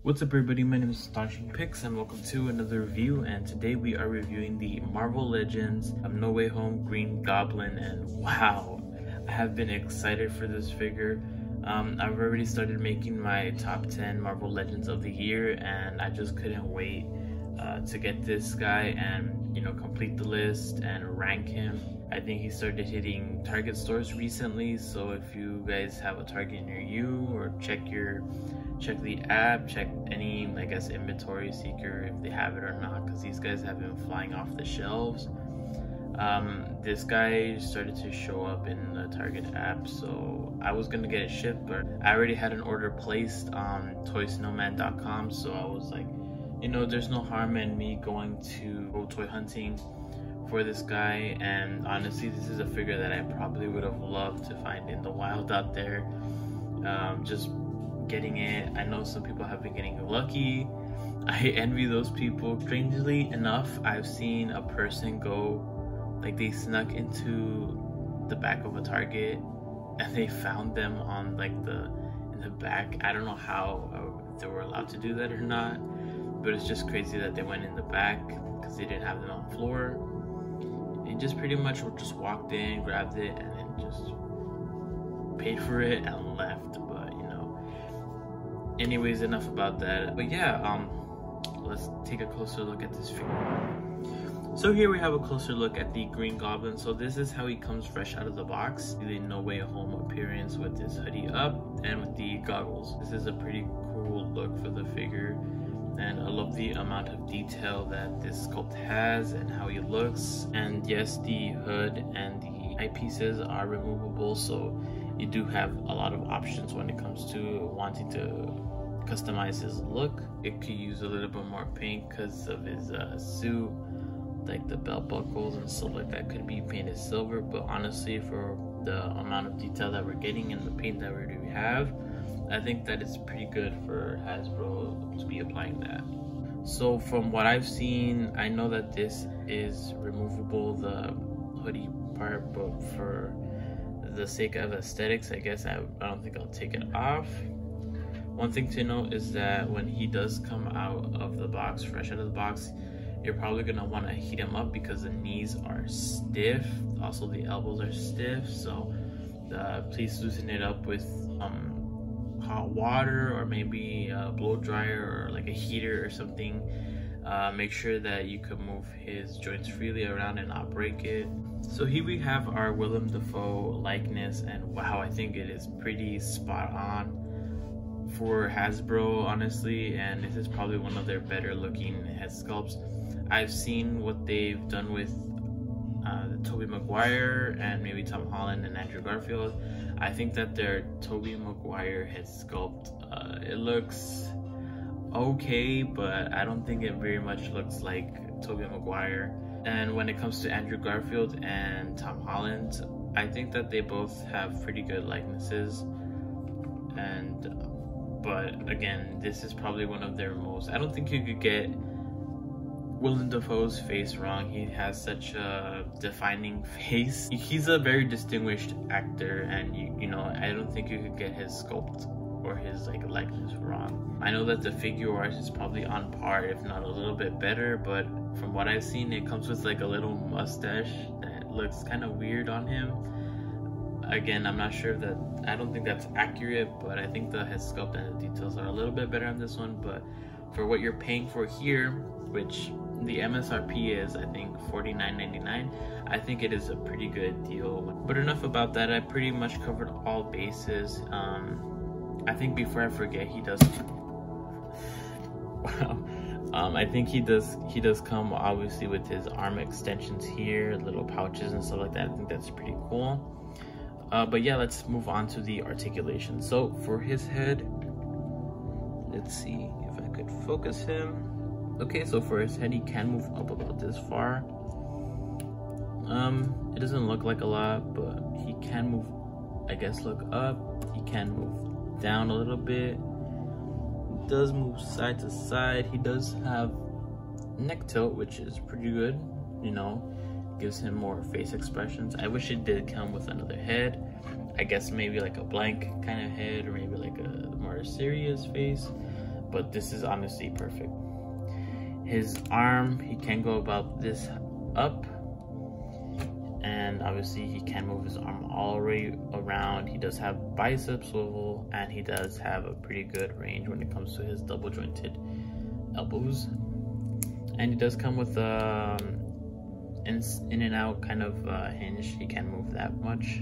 What's up everybody, my name is Astonishing Picks and welcome to another review, and today we are reviewing the Marvel Legends No Way Home Green Goblin. And wow, I have been excited for this figure. I've already started making my top 10 Marvel Legends of the year and I just couldn't wait to get this guy and complete the list and rank him. I think he started hitting Target stores recently, so if you guys have a Target near you, or check the app, check any, I guess, inventory seeker if they have it or not, because these guys have been flying off the shelves. This guy started to show up in the Target app, so I was gonna get it shipped, but I already had an order placed on toysnowman.com, so I was like, there's no harm in me going to go toy hunting for this guy. And honestly, this is a figure that I probably would have loved to find in the wild out there. Just getting it, I know some people have been getting lucky. I envy those people. Strangely enough, I've seen a person go, like, they snuck into the back of a Target and they found them on in the back. I don't know how they were allowed to do that or not, but it's just crazy that they went in the back because they didn't have them on the floor. And just pretty much just walked in, grabbed it, and then just paid for it and left. But anyways, enough about that. But yeah, let's take a closer look at this figure. So here we have a closer look at the Green Goblin. So this is how he comes fresh out of the box. The No Way Home appearance with this hoodie up and with the goggles. This is a pretty cool look for the figure, and I love the amount of detail that this sculpt has and how he looks. And yes, the hood and the eyepieces are removable, so you do have a lot of options when it comes to wanting to customize his look. It could use a little bit more paint because of his suit, like the belt buckles and stuff like that could be painted silver, but honestly, for the amount of detail that we're getting and the paint that we already have, I think that it's pretty good for Hasbro to be applying that. So from what I've seen, I know that this is removable, the hoodie part, but for the sake of aesthetics, I guess I don't think I'll take it off. One thing to note is that when he does come out of the box, fresh out of the box, you're probably gonna want to heat him up because the knees are stiff, also the elbows are stiff, so please loosen it up with hot water, or maybe a blow dryer or like a heater or something. Make sure that you can move his joints freely around and not break it. So here we have our Willem Dafoe likeness, and wow, I think it is pretty spot on for Hasbro, honestly, and this is probably one of their better looking head sculpts. I've seen what they've done with Tobey Maguire and maybe Tom Holland and Andrew Garfield. I think that their Tobey Maguire head sculpt, it looks okay, but I don't think it very much looks like Tobey Maguire. And when it comes to Andrew Garfield and Tom Holland, I think that they both have pretty good likenesses. But again, this is probably one of their most, I don't think you could get Willem Dafoe's face wrong. He has such a defining face. He's a very distinguished actor, and I don't think you could get his sculpt or his likeness wrong. I know that the figure art is probably on par, if not a little bit better, but from what I've seen, it comes with like a little mustache that looks kind of weird on him. Again, I'm not sure that, I don't think that's accurate, but I think the head sculpt and the details are a little bit better on this one. But for what you're paying for here, which the MSRP is, I think, $49.99, I think it is a pretty good deal. But enough about that. I pretty much covered all bases. I think before I forget, he does wow. I think he does come obviously with his arm extensions here, little pouches and stuff like that. I think that's pretty cool. But yeah, let's move on to the articulation. So for his head, let's see if I could focus him. Okay, so for his head, he can move up about this far. It doesn't look like a lot, but he can move, I guess, look up. He can move down a little bit. He does move side to side. He does have neck tilt, which is pretty good, gives him more face expressions. I wish it did come with another head. I guess maybe like a blank kind of head, or maybe like a more serious face. but this is honestly perfect. His arm, he can go about this up, and obviously he can move his arm all the way around. He does have bicep swivel, and he does have a pretty good range when it comes to his double jointed elbows. And he does come with in and out kind of hinge. He can't move that much,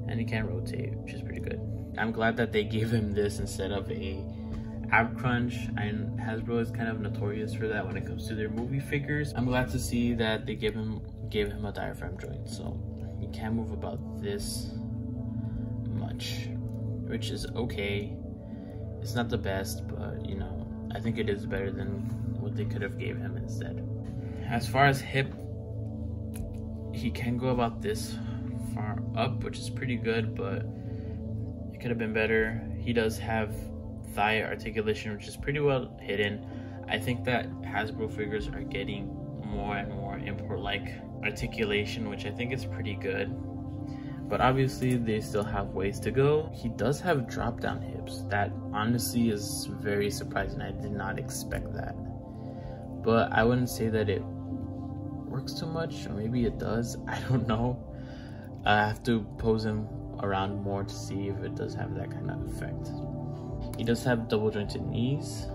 and he can rotate, which is pretty good. I'm glad that they gave him this instead of a ab crunch, and Hasbro is kind of notorious for that when it comes to their movie figures. I'm glad to see that they gave him a diaphragm joint, so he can't move about this much, which is okay. It's not the best, but you know, I think it is better than what they could have gave him instead. As far as hip, he can go about this far up, which is pretty good, but it could have been better. He does have thigh articulation, which is pretty well hidden. I think that Hasbro figures are getting more and more import-like articulation, which I think is pretty good, but obviously they still have ways to go. He does have drop-down hips. That honestly is very surprising. I did not expect that, but I wouldn't say that it works too much, or maybe it does. I don't know. I have to pose him around more to see if it does have that kind of effect. He does have double jointed knees.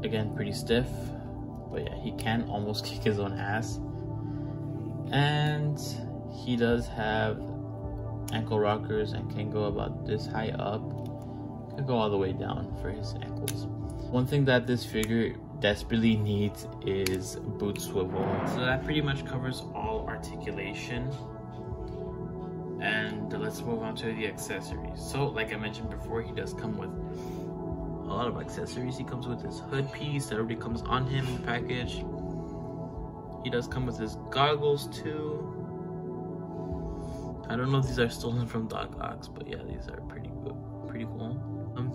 Again, pretty stiff, but yeah, he can almost kick his own ass. And he does have ankle rockers and can go about this high up, can go all the way down for his ankles. One thing that this figure desperately needs is boot swivel. So that pretty much covers all articulation. And let's move on to the accessories. So like I mentioned before, he does come with a lot of accessories. He comes with his hood piece that already comes on him in the package. He does come with his goggles too. I don't know if these are stolen from Doc Ox, but yeah, these are pretty good, pretty cool.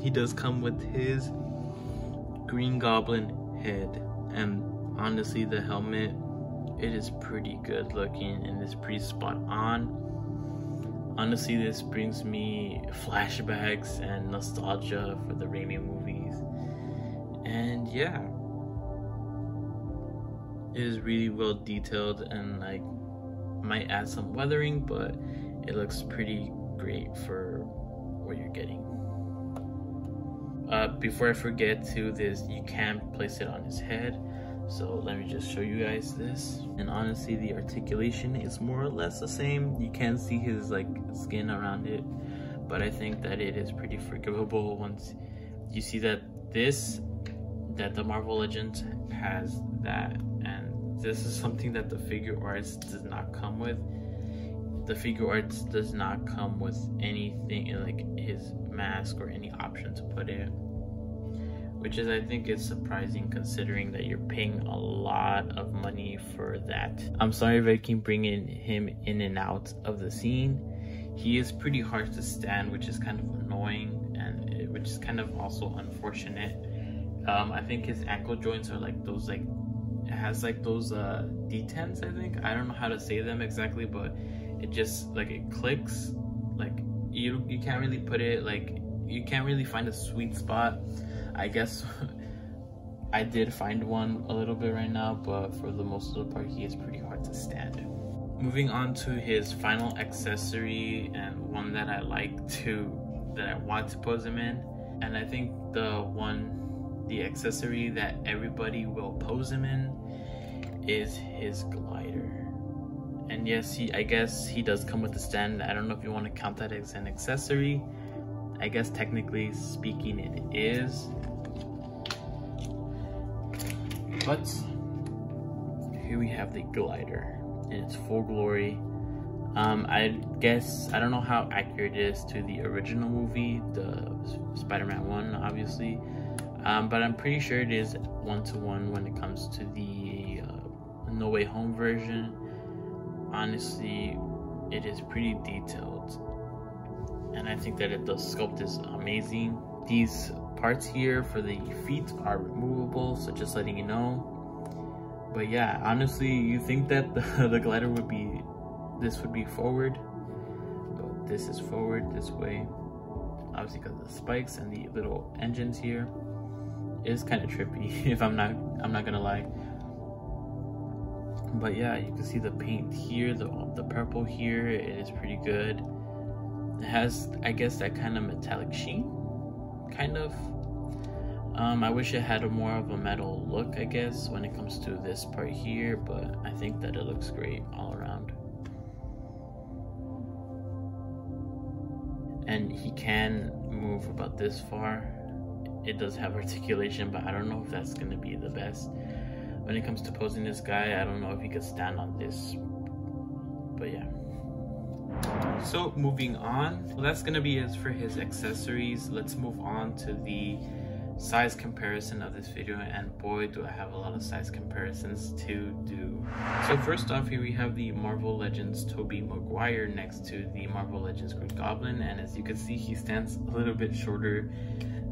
He does come with his Green Goblin head, and honestly the helmet, it is pretty good looking and it's pretty spot on. Honestly, this brings me flashbacks and nostalgia for the Raimi movies, and yeah, it is really well detailed, and like might add some weathering, but it looks pretty great for what you're getting. Before I forget to this, you can place it on his head, so let me just show you guys this. And honestly, the articulation is more or less the same. You can see his like skin around it, but I think that it is pretty forgivable once you see that the Marvel Legends has that, and this is something that the figure arts does not come with. The figure arts does not come with anything in like his mask or any option to put it, which is, I think, is surprising considering that you're paying a lot of money for that. I'm sorry if I keep bringing him in and out of the scene. He is pretty hard to stand, which is kind of annoying, and which is kind of also unfortunate. I think his ankle joints are like those, like it has like those detents, I think. I don't know how to say them exactly, but it just like it clicks. Like you can't really put it, like you can't really find a sweet spot. I guess I did find one a little bit right now, but for the most of the part, he is pretty hard to stand. Moving on to his final accessory, and one that I want to pose him in, and I think the accessory that everybody will pose him in is his glider. And yes, I guess he does come with a stand. I don't know if you want to count that as an accessory. I guess technically speaking it is. But here we have the glider in its full glory. I guess, I don't know how accurate it is to the original movie, the Spider-Man 1, obviously. But I'm pretty sure it is 1-to-1 when it comes to the No Way Home version. Honestly, it is pretty detailed, and I think that the sculpt is amazing. These parts here for the feet are removable, so just letting you know. But yeah, honestly, you think that the glider would be forward, but this is forward this way. obviously because of the spikes and the little engines here. It is kind of trippy if I'm not gonna lie. But yeah, you can see the paint here, the purple here, it is pretty good. It has, I guess, that kind of metallic sheen, kind of. I wish it had a more of a metal look, I guess, when it comes to this part here, but I think that it looks great all around. And he can move about this far. It does have articulation, but I don't know if that's going to be the best. When it comes to posing this guy, I don't know if he could stand on this, but yeah. So moving on, well, that's going to be it for his accessories. Let's move on to the size comparison of this video, and boy do I have a lot of size comparisons to do. So first off, here we have the Marvel Legends Tobey Maguire next to the Marvel Legends Green Goblin, and as you can see, he stands a little bit shorter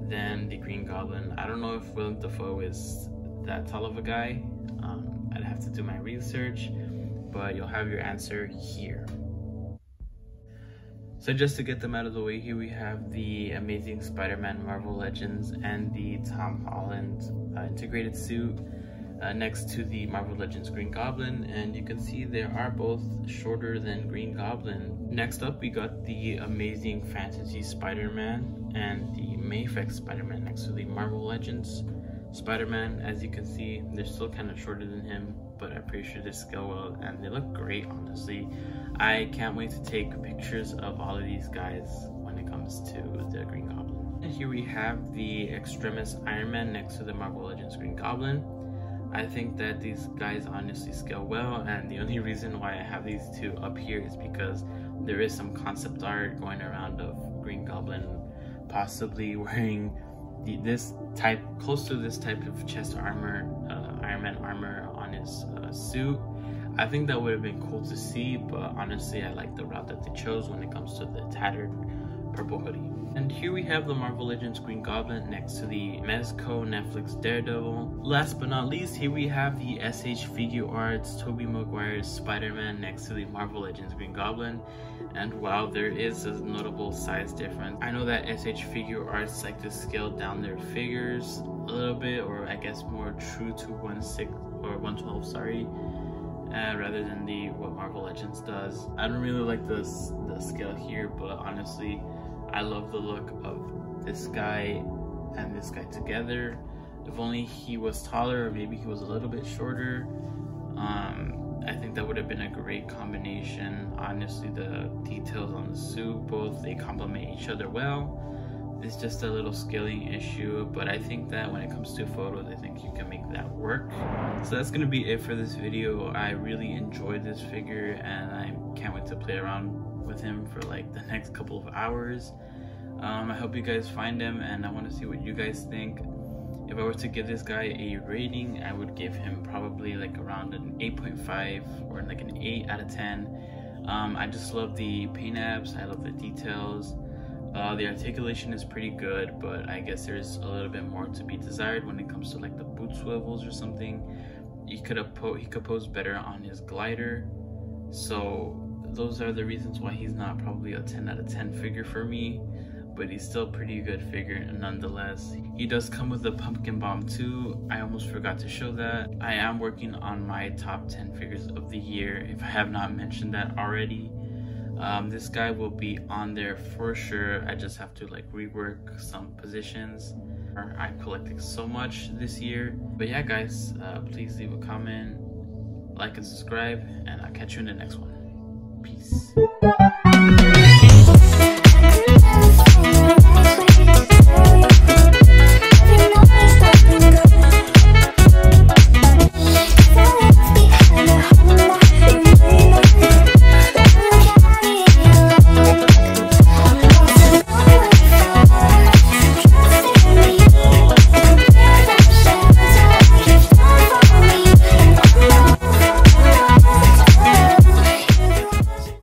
than the Green Goblin. I don't know if Willem Dafoe is that tall of a guy. I'd have to do my research, but you'll have your answer here. So just to get them out of the way, here we have the Amazing Spider-Man Marvel Legends and the Tom Holland integrated suit next to the Marvel Legends Green Goblin, and you can see they are both shorter than Green Goblin. Next up, we got the Amazing Fantasy Spider-Man and the Mayfix Spider-Man next to the Marvel Legends Spider-Man. As you can see, they're still kind of shorter than him, but I'm pretty sure they scale well and they look great, honestly. I can't wait to take pictures of all of these guys when it comes to the Green Goblin. And here we have the Extremis Iron Man next to the Marvel Legends Green Goblin. I think that these guys honestly scale well, and the only reason why I have these two up here is because there is some concept art going around of Green Goblin possibly wearing this type, close to this type of chest armor, Iron Man armor on his suit. I think that would have been cool to see, but honestly I like the route that they chose when it comes to the tattered purple hoodie. And here we have the Marvel Legends Green Goblin next to the Mezco Netflix Daredevil. Last but not least, here we have the SH Figure Arts Tobey Maguire's Spider-Man next to the Marvel Legends Green Goblin. And wow, there is a notable size difference. I know that SH Figure Arts like to scale down their figures a little bit, or I guess more true to 1/6 or 1/12, sorry, rather than what Marvel Legends does. I don't really like the scale here, but honestly, I love the look of this guy and this guy together. If only he was taller, or maybe he was a little bit shorter, I think that would have been a great combination. Honestly, the details on the suit, both they complement each other well. It's just a little scaling issue, but I think that when it comes to photos, I think you can make that work. So that's gonna be it for this video. I really enjoyed this figure, and I can't wait to play around with him for like the next couple of hours. I hope you guys find him, and I want to see what you guys think. If I were to give this guy a rating, I would give him probably like around an 8.5 or like an 8 out of 10. I just love the paint apps, I love the details. The articulation is pretty good, but I guess there's a little bit more to be desired when it comes to like the boot swivels or something. He could pose better on his glider. So those are the reasons why he's not probably a 10 out of 10 figure for me, but he's still a pretty good figure nonetheless. He does come with a pumpkin bomb too. I almost forgot to show that. I am working on my top 10 figures of the year, if I have not mentioned that already. This guy will be on there for sure. I just have to like rework some positions. I've collected so much this year. But yeah guys, please leave a comment, like and subscribe, and I'll catch you in the next one. Peace.